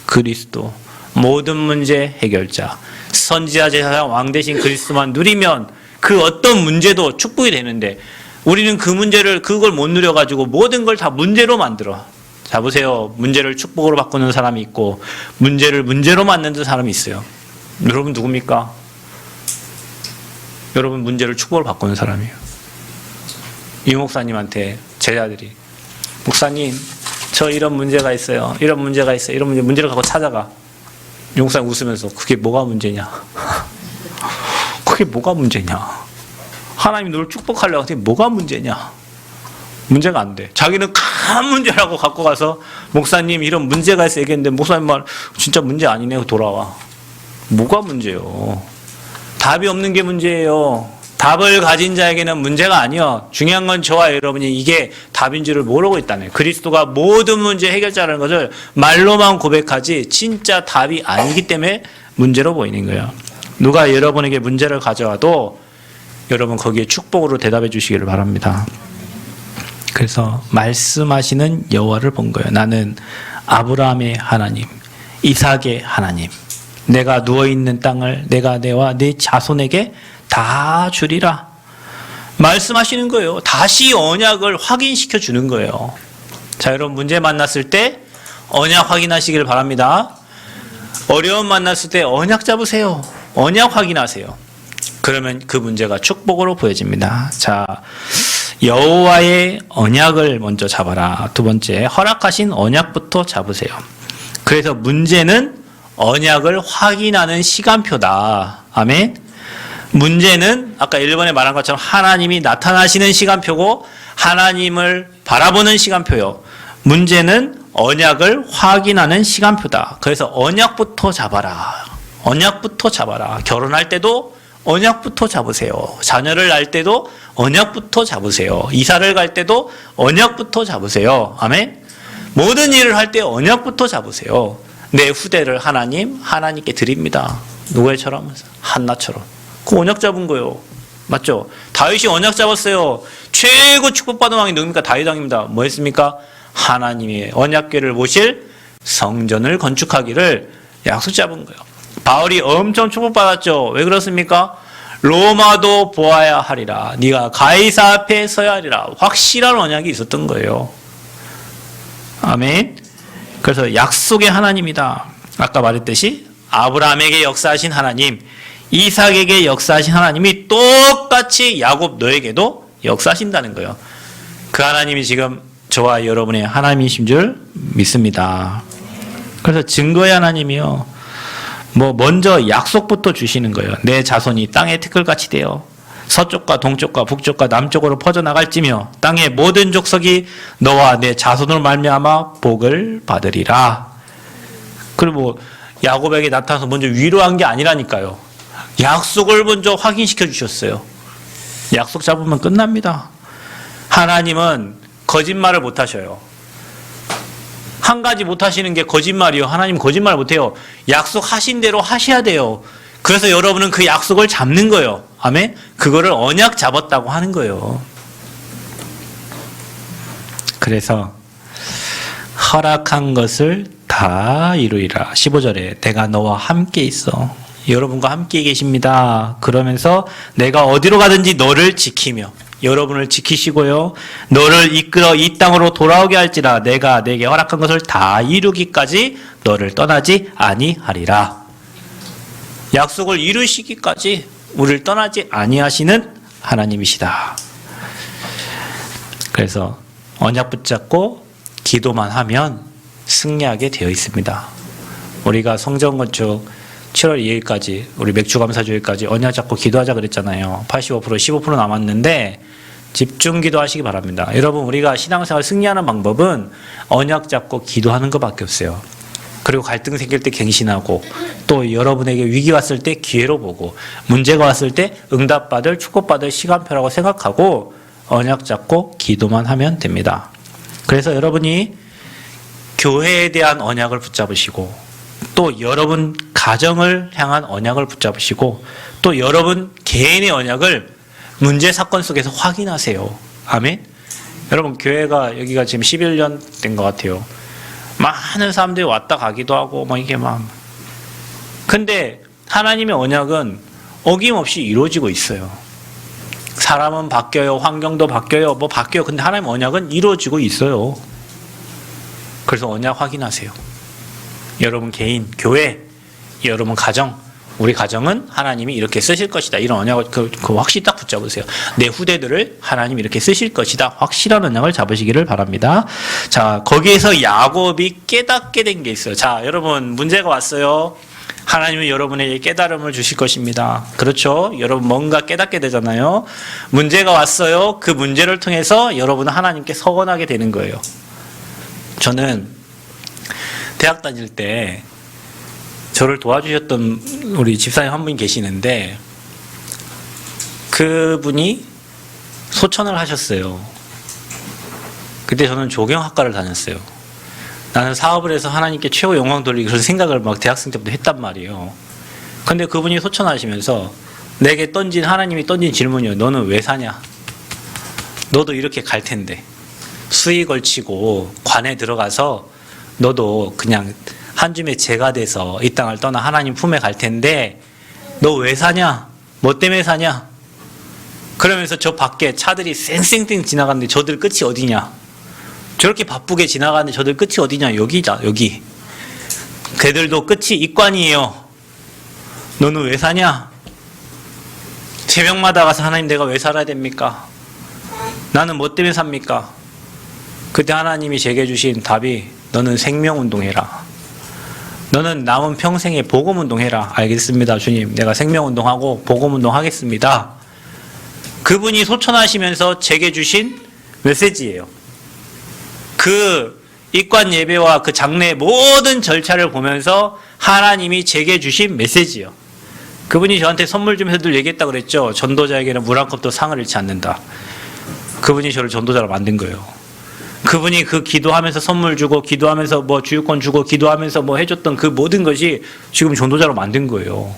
그리스도, 모든 문제 해결자, 선지자 제사장 왕 대신 그리스도만 누리면 그 어떤 문제도 축복이 되는데 우리는 그걸 못 누려가지고 모든 걸 다 문제로 만들어. 자 보세요. 문제를 축복으로 바꾸는 사람이 있고 문제를 문제로 만드는 사람이 있어요. 여러분 누굽니까? 여러분 문제를 축복으로 바꾸는 사람이에요. 이 목사님한테 제자들이 목사님 저 이런 문제가 있어요. 이런 문제가 있어요. 이런 문제를 갖고 찾아가. 이 목사님 웃으면서 그게 뭐가 문제냐? 그게 뭐가 문제냐? 하나님이 너를 축복하려고 하는데 뭐가 문제냐? 문제가 안 돼. 자기는 큰 문제라고 갖고 가서 목사님 이런 문제가 있어 얘기했는데 목사님 말 진짜 문제 아니네 돌아와. 뭐가 문제요? 답이 없는 게 문제예요. 답을 가진 자에게는 문제가 아니요. 중요한 건 저와 여러분이 이게 답인지를 모르고 있다는 거예요. 그리스도가 모든 문제 해결자라는 것을 말로만 고백하지 진짜 답이 아니기 때문에 문제로 보이는 거예요. 누가 여러분에게 문제를 가져와도 여러분 거기에 축복으로 대답해 주시기를 바랍니다. 그래서 말씀하시는 여호와를 본 거예요. 나는 아브라함의 하나님, 이삭의 하나님, 내가 누워있는 땅을 내가 내와 네 자손에게 다 주리라 말씀하시는 거예요. 다시 언약을 확인시켜 주는 거예요. 자, 여러분 문제 만났을 때 언약 확인하시길 바랍니다. 어려움 만났을 때 언약 잡으세요. 언약 확인하세요. 그러면 그 문제가 축복으로 보여집니다. 자, 여호와의 언약을 먼저 잡아라. 두 번째, 허락하신 언약부터 잡으세요. 그래서 문제는 언약을 확인하는 시간표다. 아멘. 문제는 아까 1번에 말한 것처럼 하나님이 나타나시는 시간표고 하나님을 바라보는 시간표요. 문제는 언약을 확인하는 시간표다. 그래서 언약부터 잡아라. 언약부터 잡아라. 결혼할 때도 언약부터 잡으세요. 자녀를 낳을 때도 언약부터 잡으세요. 이사를 갈 때도 언약부터 잡으세요. 아멘. 모든 일을 할 때 언약부터 잡으세요. 내 후대를 하나님께 드립니다. 누구처럼? 한나처럼. 그 언약 잡은 거예요. 맞죠? 다윗이 언약 잡았어요. 최고 축복받은 왕이 누굽니까? 다윗 왕입니다. 뭐 했습니까? 하나님의 언약궤를 모실 성전을 건축하기를 약속 잡은 거예요. 바울이 엄청 축복받았죠. 왜 그렇습니까? 로마도 보아야 하리라. 네가 가이사 앞에 서야 하리라. 확실한 언약이 있었던 거예요. 아멘. 그래서 약속의 하나님이다. 아까 말했듯이 아브라함에게 역사하신 하나님, 이삭에게 역사하신 하나님이 똑같이 야곱 너에게도 역사하신다는 거예요. 그 하나님이 지금 저와 여러분의 하나님이신 줄 믿습니다. 그래서 증거의 하나님이요. 먼저 약속부터 주시는 거예요. 내 자손이 땅의 티끌같이 되어 서쪽과 동쪽과 북쪽과 남쪽으로 퍼져나갈지며 땅의 모든 족속이 너와 내 자손으로 말미암아 복을 받으리라. 그리고 야곱에게 나타나서 먼저 위로한 게 아니라니까요. 약속을 먼저 확인시켜 주셨어요. 약속 잡으면 끝납니다. 하나님은 거짓말을 못 하셔요. 한 가지 못 하시는 게 거짓말이요. 하나님 거짓말 못 해요. 약속하신 대로 하셔야 돼요. 그래서 여러분은 그 약속을 잡는 거예요. 아멘? 그거를 언약 잡았다고 하는 거예요. 그래서 허락한 것을 다 이루리라. 15절에 내가 너와 함께 있어. 여러분과 함께 계십니다. 그러면서 내가 어디로 가든지 너를 지키며 여러분을 지키시고요. 너를 이끌어 이 땅으로 돌아오게 할지라 내가 내게 허락한 것을 다 이루기까지 너를 떠나지 아니하리라. 약속을 이루시기까지 우리를 떠나지 아니하시는 하나님이시다. 그래서 언약 붙잡고 기도만 하면 승리하게 되어 있습니다. 우리가 성전 건축 7월 2일까지 우리 맥주감사주일까지 언약 잡고 기도하자 그랬잖아요. 85% 15% 남았는데 집중 기도하시기 바랍니다. 여러분 우리가 신앙생활 승리하는 방법은 언약 잡고 기도하는 것밖에 없어요. 그리고 갈등 생길 때 갱신하고 또 여러분에게 위기 왔을 때 기회로 보고 문제가 왔을 때 응답받을 축복받을 시간표라고 생각하고 언약 잡고 기도만 하면 됩니다. 그래서 여러분이 교회에 대한 언약을 붙잡으시고 또 여러분 가정을 향한 언약을 붙잡으시고 또 여러분 개인의 언약을 문제 사건 속에서 확인하세요. 아멘. 여러분 교회가 여기가 지금 11년 된 것 같아요. 많은 사람들이 왔다 가기도 하고 뭐 이게 막 근데 하나님의 언약은 어김없이 이루어지고 있어요. 사람은 바뀌어요. 환경도 바뀌어요. 뭐 바뀌어요. 근데 하나님의 언약은 이루어지고 있어요. 그래서 언약 확인하세요. 여러분 개인, 교회, 여러분 가정, 우리 가정은 하나님이 이렇게 쓰실 것이다. 이런 언약을 그 확실히 딱 붙잡으세요. 내 후대들을 하나님이 이렇게 쓰실 것이다. 확실한 언약을 잡으시기를 바랍니다. 자, 거기에서 야곱이 깨닫게 된 게 있어요. 자, 여러분 문제가 왔어요. 하나님은 여러분에게 깨달음을 주실 것입니다. 그렇죠? 여러분 뭔가 깨닫게 되잖아요. 문제가 왔어요. 그 문제를 통해서 여러분은 하나님께 서원하게 되는 거예요. 저는 대학 다닐 때 저를 도와주셨던 우리 집사님 한 분이 계시는데 그분이 소천을 하셨어요. 그때 저는 조경학과를 다녔어요. 나는 사업을 해서 하나님께 최고 영광 돌리기 그런 생각을 막 대학생 때부터 했단 말이에요. 근데 그분이 소천하시면서 내게 하나님이 던진 질문이요. 너는 왜 사냐? 너도 이렇게 갈 텐데. 수의 걸치고 관에 들어가서 너도 그냥 한 줌의 재가 돼서 이 땅을 떠나 하나님 품에 갈 텐데 너 왜 사냐? 뭐 때문에 사냐? 그러면서 저 밖에 차들이 쌩쌩쌩 지나가는데 저들 끝이 어디냐? 저렇게 바쁘게 지나가는데 저들 끝이 어디냐? 여기다, 여기. 걔들도 끝이 입관이에요. 너는 왜 사냐? 새벽마다 가서 하나님 내가 왜 살아야 됩니까? 나는 뭐 때문에 삽니까? 그때 하나님이 제게 주신 답이 너는 생명운동해라. 너는 남은 평생에 복음운동해라. 알겠습니다 주님. 내가 생명운동하고 복음운동하겠습니다. 그분이 소천하시면서 제게 주신 메시지예요. 그 입관 예배와 그 장례의 모든 절차를 보면서 하나님이 제게 주신 메시지예요. 그분이 저한테 선물 주면서 늘 얘기했다고 그랬죠. 전도자에게는 물 한 컵도 상을 잃지 않는다. 그분이 저를 전도자로 만든 거예요. 그분이 그 기도하면서 선물 주고 기도하면서 뭐 주유권 주고 기도하면서 뭐 해줬던 그 모든 것이 지금 전도자로 만든 거예요.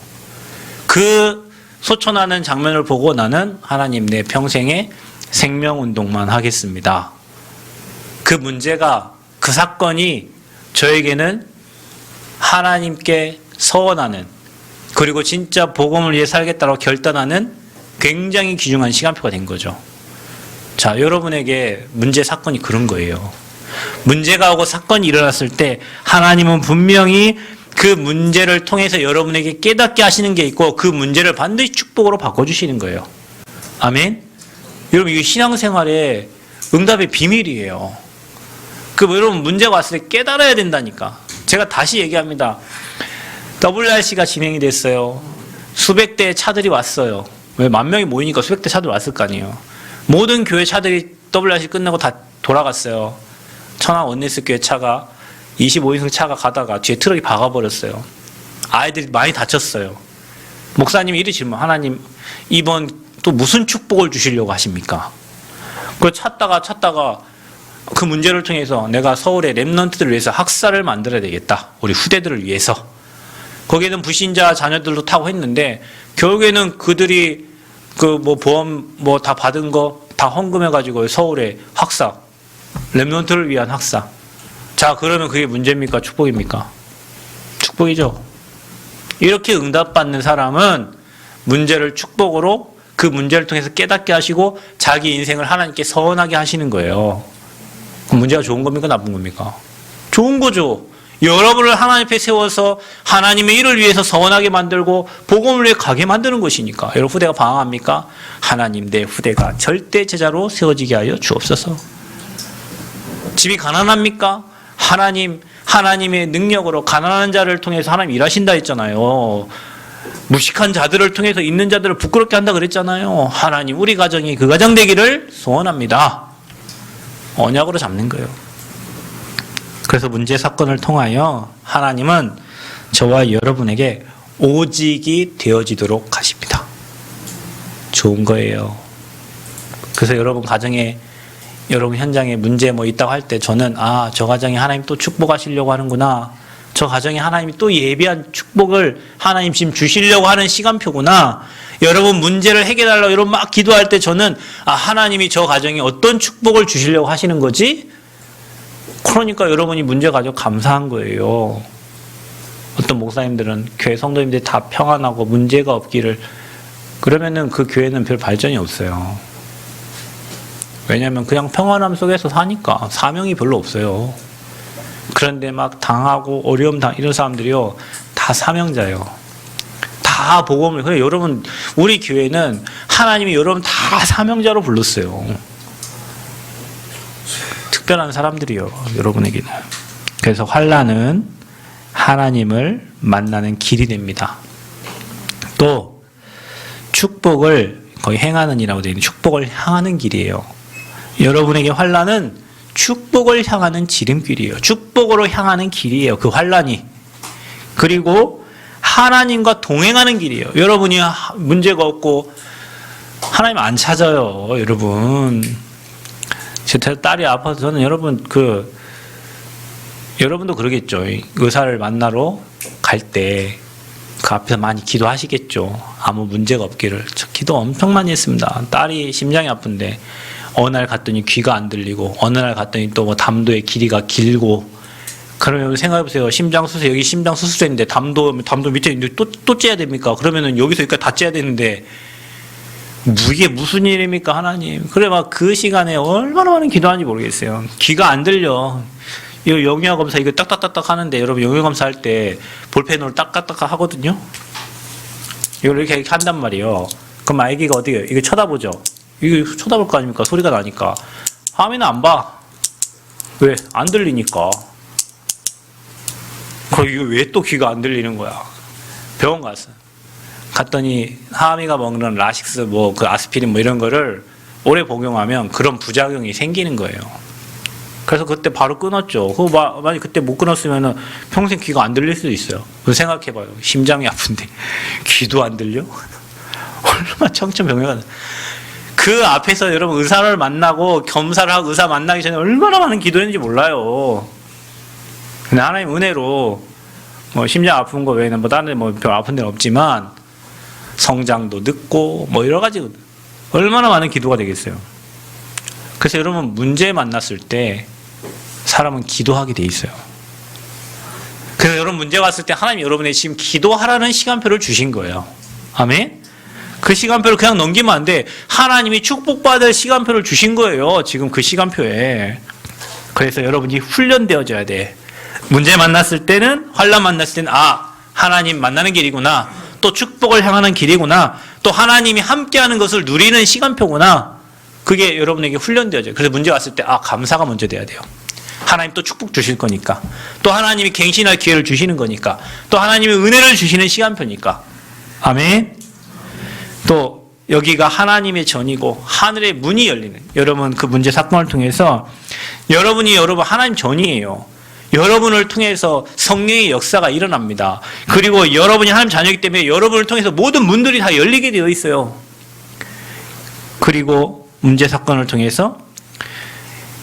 그 소천하는 장면을 보고 나는 하나님 내 평생에 생명운동만 하겠습니다. 그 문제가 그 사건이 저에게는 하나님께 서원하는 그리고 진짜 복음을 위해 살겠다고 결단하는 굉장히 귀중한 시간표가 된 거죠. 자, 여러분에게 문제 사건이 그런 거예요. 문제가 오고 사건이 일어났을 때 하나님은 분명히 그 문제를 통해서 여러분에게 깨닫게 하시는 게 있고 그 문제를 반드시 축복으로 바꿔주시는 거예요. 아멘? 여러분 이게 신앙생활의 응답의 비밀이에요. 여러분 문제가 왔을 때 깨달아야 된다니까. 제가 다시 얘기합니다. WRC가 진행이 됐어요. 수백 대의 차들이 왔어요. 왜 10,000명이 모이니까 수백 대 차들 왔을 거 아니에요. 모든 교회 차들이 WRC 끝나고 다 돌아갔어요. 천안 원네스 교회 차가 25인승 차가 가다가 뒤에 트럭이 박아버렸어요. 아이들이 많이 다쳤어요. 목사님이 이리 질문, 하나님 이번 또 무슨 축복을 주시려고 하십니까? 그걸 찾다가 그 문제를 통해서 내가 서울의 렘넌트들을 위해서 학사를 만들어야 되겠다. 우리 후대들을 위해서. 거기에는 불신자 자녀들도 타고 했는데 결국에는 그들이 그 뭐 보험 뭐 다 받은 거 다 헌금해가지고 서울의 학사, 렘넌트를 위한 학사. 자, 그러면 그게 문제입니까? 축복입니까? 축복이죠. 이렇게 응답받는 사람은 문제를 축복으로 그 문제를 통해서 깨닫게 하시고 자기 인생을 하나님께 서원하게 하시는 거예요. 그럼 문제가 좋은 겁니까? 나쁜 겁니까? 좋은 거죠. 여러분을 하나님 앞에 세워서 하나님의 일을 위해서 서원하게 만들고 복음을 위해 가게 만드는 것이니까. 여러분 후대가 방황합니까? 하나님 내 후대가 절대 제자로 세워지게 하여 주옵소서. 집이 가난합니까? 하나님의 능력으로 가난한 자를 통해서 하나님 일하신다 했잖아요. 무식한 자들을 통해서 있는 자들을 부끄럽게 한다 그랬잖아요. 하나님 우리 가정이 그 가정 되기를 소원합니다. 언약으로 잡는 거예요. 그래서 문제 사건을 통하여 하나님은 저와 여러분에게 오직이 되어지도록 하십니다. 좋은 거예요. 그래서 여러분 가정에 여러분 현장에 문제 뭐 있다고 할 때 저는 저 가정에 하나님 또 축복하시려고 하는구나. 저 가정에 하나님이 또 예비한 축복을 하나님 지금 주시려고 하는 시간표구나. 여러분 문제를 해결하려고 여러분 막 기도할 때 저는 하나님이 저 가정에 어떤 축복을 주시려고 하시는 거지? 그러니까 여러분이 문제 가지고 감사한 거예요. 어떤 목사님들은 교회 성도님들이 다 평안하고 문제가 없기를 그러면은 그 교회는 별 발전이 없어요. 왜냐하면 그냥 평안함 속에서 사니까 사명이 별로 없어요. 그런데 막 당하고 어려움 이런 사람들이요 다 사명자예요. 다 복음을. 그래 여러분 우리 교회는 하나님이 여러분 다 사명자로 불렀어요. 특별한 사람들이요 여러분에게는. 그래서 환난은 하나님을 만나는 길이 됩니다. 또 축복을 거의 행하는 이라고 되어 있는 축복을 향하는 길이에요. 여러분에게 환난은 축복을 향하는 지름길이에요. 축복으로 향하는 길이에요. 그 환난이. 그리고 하나님과 동행하는 길이에요. 여러분이 문제가 없고 하나님 안 찾아요. 여러분. 제 딸이 아파서 저는 여러분도 그러겠죠. 의사를 만나러 갈 때 그 앞에서 많이 기도하시겠죠. 아무 문제가 없기를. 저 기도 엄청 많이 했습니다. 딸이 심장이 아픈데 어느 날 갔더니 귀가 안 들리고 어느 날 갔더니 또 뭐 담도의 길이가 길고. 그러면 생각해보세요. 심장 수술 여기 심장 수술했는데 담도 밑에 있는데 또 째야 됩니까? 그러면은 여기서 여기까지 다 째야 되는데 이게 무슨 일입니까 하나님. 그래 막 그 시간에 얼마나 많은 기도하는지 모르겠어요. 귀가 안 들려. 이거 영유아 검사 이거 딱딱딱딱 하는데 여러분 영유아 검사 할 때 볼펜으로 딱딱딱 하거든요. 이걸 이렇게 한단 말이에요. 그럼 아기가 어디에요? 이거 쳐다보죠. 이거 쳐다볼 거 아닙니까? 소리가 나니까. 하면은 안 봐. 왜? 안 들리니까. 이거 왜 또 귀가 안 들리는 거야? 병원 갔더니 하미가 먹는 라식스 그 아스피린 이런 거를 오래 복용하면 그런 부작용이 생기는 거예요. 그래서 그때 바로 끊었죠. 만약 그때 못 끊었으면은 평생 귀가 안 들릴 수도 있어요. 생각해봐요. 심장이 아픈데 귀도 안 들려? 얼마나 청천벽력하다. 그 앞에서 여러분 의사를 만나고 검사를 하고 의사 만나기 전에 얼마나 많은 기도했는지 몰라요. 근데 하나님 은혜로 심장 아픈 거 외에는 다른 별 아픈 데는 없지만 성장도 늦고 여러 가지 얼마나 많은 기도가 되겠어요. 그래서 여러분 문제 만났을 때 사람은 기도하게 돼 있어요. 그래서 여러분 문제 왔을 때 하나님이 여러분의 지금 기도하라는 시간표를 주신 거예요. 아멘? 그 시간표를 그냥 넘기면 안 돼. 하나님이 축복받을 시간표를 주신 거예요. 지금 그 시간표에. 그래서 여러분이 훈련되어져야 돼. 문제 만났을 때는 환난 만났을 때는 하나님 만나는 길이구나. 또 축복을 향하는 길이구나. 또 하나님이 함께하는 것을 누리는 시간표구나. 그게 여러분에게 훈련되어져요. 그래서 문제 왔을 때 감사가 먼저 돼야 돼요. 하나님 또 축복 주실 거니까. 또 하나님이 갱신할 기회를 주시는 거니까. 또 하나님이 은혜를 주시는 시간표니까. 아멘. 또 여기가 하나님의 전이고 하늘의 문이 열리는 여러분 그 문제 사건을 통해서 여러분 하나님 전이에요. 여러분을 통해서 성령의 역사가 일어납니다. 그리고 여러분이 하나님 자녀이기 때문에 여러분을 통해서 모든 문들이 다 열리게 되어 있어요. 그리고 문제 사건을 통해서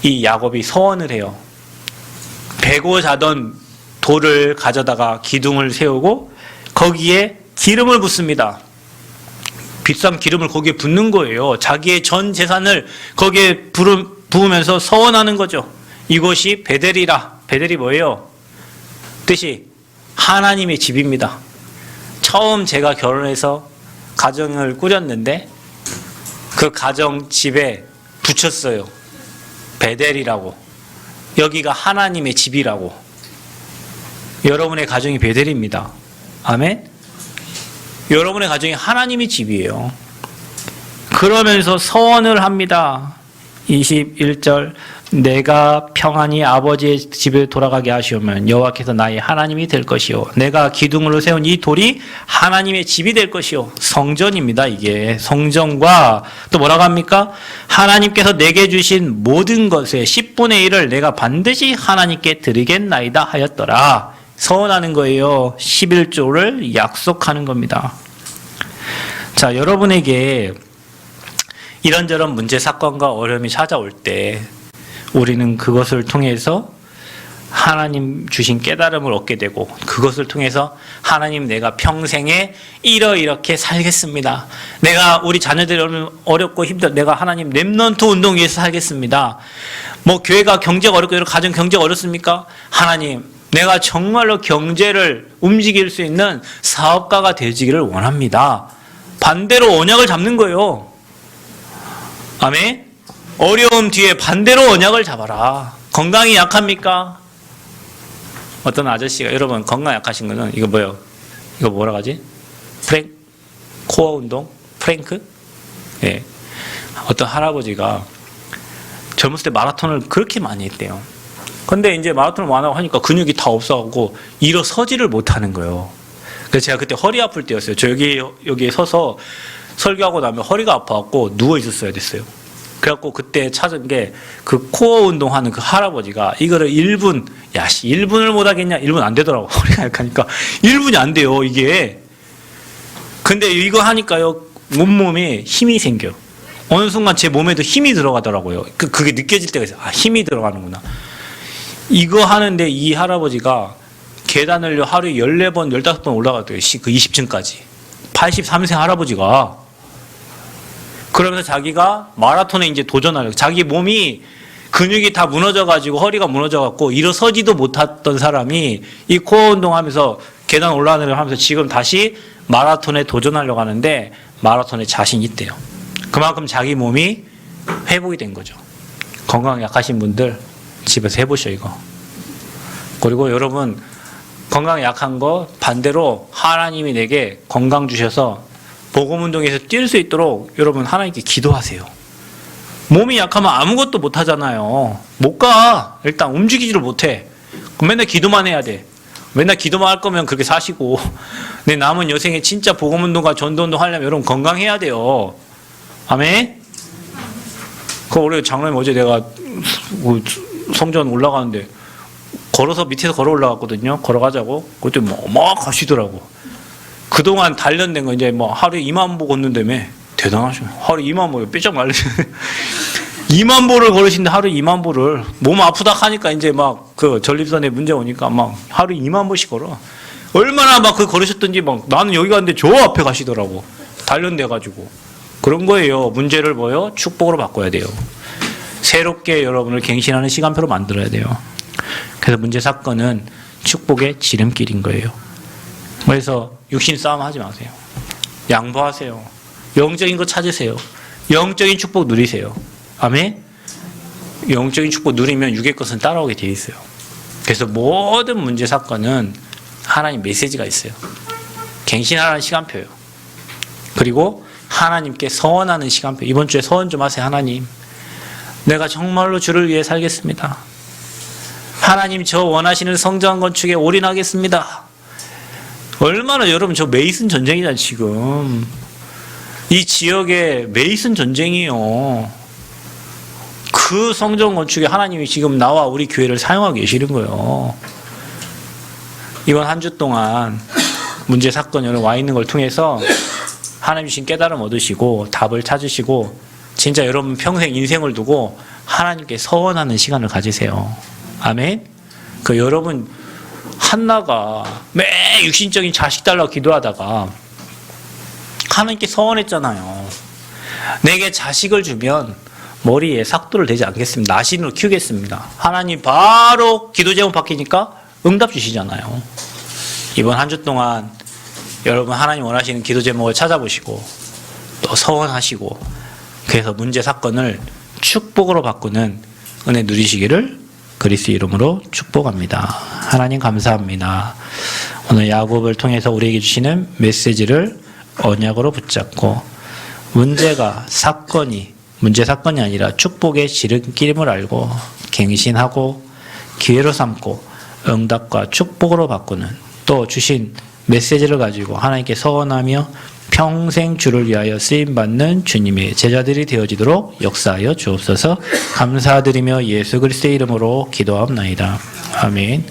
이 야곱이 서원을 해요. 베고 자던 돌을 가져다가 기둥을 세우고 거기에 기름을 붓습니다. 비싼 기름을 거기에 붓는 거예요. 자기의 전 재산을 거기에 부으면서 서원하는 거죠. 이곳이 베델이라. 베델이 뭐예요? 뜻이 하나님의 집입니다. 처음 제가 결혼해서 가정을 꾸렸는데 그 가정 집에 붙였어요. 베델이라고. 여기가 하나님의 집이라고. 여러분의 가정이 베델입니다. 아멘? 여러분의 가정이 하나님의 집이에요. 그러면서 서원을 합니다. 21절 내가 평안히 아버지의 집에 돌아가게 하시오면 여호와께서 나의 하나님이 될 것이요 내가 기둥으로 세운 이 돌이 하나님의 집이 될 것이요. 성전입니다. 이게 성전과 또 뭐라고 합니까? 하나님께서 내게 주신 모든 것의 10분의 1을 내가 반드시 하나님께 드리겠나이다 하였더라. 서원하는 거예요. 11조를 약속하는 겁니다. 자, 여러분에게 이런저런 문제, 사건과 어려움이 찾아올 때 우리는 그것을 통해서 하나님 주신 깨달음을 얻게 되고 그것을 통해서 하나님 내가 평생에 이렇게 살겠습니다. 내가 우리 자녀들이 어렵고 힘들어 내가 하나님 렘넌트 운동 위해서 살겠습니다. 뭐 교회가 경제가 어렵고 여러 가정 경제가 어렵습니까? 하나님 내가 정말로 경제를 움직일 수 있는 사업가가 되지기를 원합니다. 반대로 언약을 잡는 거예요. 아멘? 어려움 뒤에 반대로 언약을 잡아라. 건강이 약합니까? 어떤 아저씨가, 여러분 건강 약하신 거는 이거 뭐예요? 이거 뭐라 하지? 코어 운동? 프랭크? 예. 어떤 할아버지가 젊었을 때 마라톤을 그렇게 많이 했대요. 근데 이제 마라톤을 많이 하니까 근육이 다 없어가고 일어서지를 못하는 거예요. 그래서 제가 그때 허리 아플 때였어요. 저 여기에 서서 설교하고 나면 허리가 아파갖고 누워 있었어야 됐어요. 그래갖고 그때 찾은 게 그 코어 운동하는 그 할아버지가 이거를 1분, 1분을 못 하겠냐? 1분 안 되더라고. 허리가 약하니까 1분이 안 돼요, 이게. 근데 이거 하니까요, 온몸에 힘이 생겨. 어느 순간 제 몸에도 힘이 들어가더라고요. 그게 느껴질 때가 있어요. 아, 힘이 들어가는구나. 이거 하는데 이 할아버지가 계단을 하루에 14번, 15번 올라가더라고요. 그 20층까지. 83세 할아버지가. 그러면서 자기가 마라톤에 이제 도전하려고. 자기 몸이 근육이 다 무너져가지고 허리가 무너져갖고 일어서지도 못했던 사람이 이 코어 운동하면서 계단 올라가는 하면서 지금 다시 마라톤에 도전하려고 하는데 마라톤에 자신이 있대요. 그만큼 자기 몸이 회복이 된 거죠. 건강 약하신 분들 집에서 해보셔 이거. 그리고 여러분 건강 약한 거 반대로 하나님이 내게 건강 주셔서 복음운동에서 뛸 수 있도록 여러분 하나님께 기도하세요. 몸이 약하면 아무것도 못 하잖아요. 못 가. 일단 움직이지를 못해. 맨날 기도만 해야 돼. 맨날 기도만 할 거면 그렇게 사시고 내 남은 여생에 진짜 복음운동과 전도운동 하려면 여러분 건강해야 돼요. 아멘? 그 우리 장로님 어제 내가 성전 올라가는데 걸어서 밑에서 걸어 올라갔거든요. 걸어가자고. 그때 막 가시더라고. 그동안 단련된 거 이제 뭐 하루에 2만 보 걷는다며. 대단하셔. 하루에 2만 보 삐쩍 말리시네. 2만 보를 걸으시는데 하루에 2만 보를 몸 아프다 하니까 이제 막 그 전립선에 문제 오니까 막 하루에 2만 보씩 걸어. 얼마나 막 그 걸으셨던지 막 나는 여기 갔는데 저 앞에 가시더라고. 단련돼가지고. 그런 거예요. 문제를 뭐요? 축복으로 바꿔야 돼요. 새롭게 여러분을 갱신하는 시간표로 만들어야 돼요. 그래서 문제 사건은 축복의 지름길인 거예요. 그래서 육신 싸움 하지 마세요. 양보하세요. 영적인 거 찾으세요. 영적인 축복 누리세요. 아멘? 영적인 축복 누리면 육의 것은 따라오게 돼 있어요. 그래서 모든 문제 사건은 하나님 메시지가 있어요. 갱신하라는 시간표예요. 그리고 하나님께 서원하는 시간표. 이번 주에 서원 좀 하세요. 하나님, 내가 정말로 주를 위해 살겠습니다. 하나님, 저 원하시는 성전 건축에 올인하겠습니다. 얼마나 여러분 저 메이슨 전쟁이잖아요. 지금 이 지역에 메이슨 전쟁이에요. 그 성전 건축에 하나님이 지금 나와 우리 교회를 사용하고 계시는 거예요. 이번 한 주 동안 문제 사건 여러분 와 있는 걸 통해서 하나님 주신 깨달음 얻으시고 답을 찾으시고 진짜 여러분 평생 인생을 두고 하나님께 서원하는 시간을 가지세요. 아멘. 그 여러분 한나가 매 육신적인 자식 달라고 기도하다가 하나님께 서원했잖아요. 내게 자식을 주면 머리에 삭도를 대지 않겠습니다. 나신으로 키우겠습니다. 하나님 바로 기도 제목 바뀌니까 응답 주시잖아요. 이번 한 주 동안 여러분 하나님 원하시는 기도 제목을 찾아보시고 또 서원하시고 그래서 문제 사건을 축복으로 바꾸는 은혜 누리시기를 그리스도 이름으로 축복합니다. 하나님 감사합니다. 오늘 야곱을 통해서 우리에게 주시는 메시지를 언약으로 붙잡고 문제 사건이 아니라 축복의 지름길임을 알고 갱신하고 기회로 삼고 응답과 축복으로 바꾸는 또 주신 메시지를 가지고 하나님께 서원하며 평생 주를 위하여 쓰임받는 주님의 제자들이 되어지도록 역사하여 주옵소서. 감사드리며 예수 그리스도의 이름으로 기도하옵나이다. 아멘.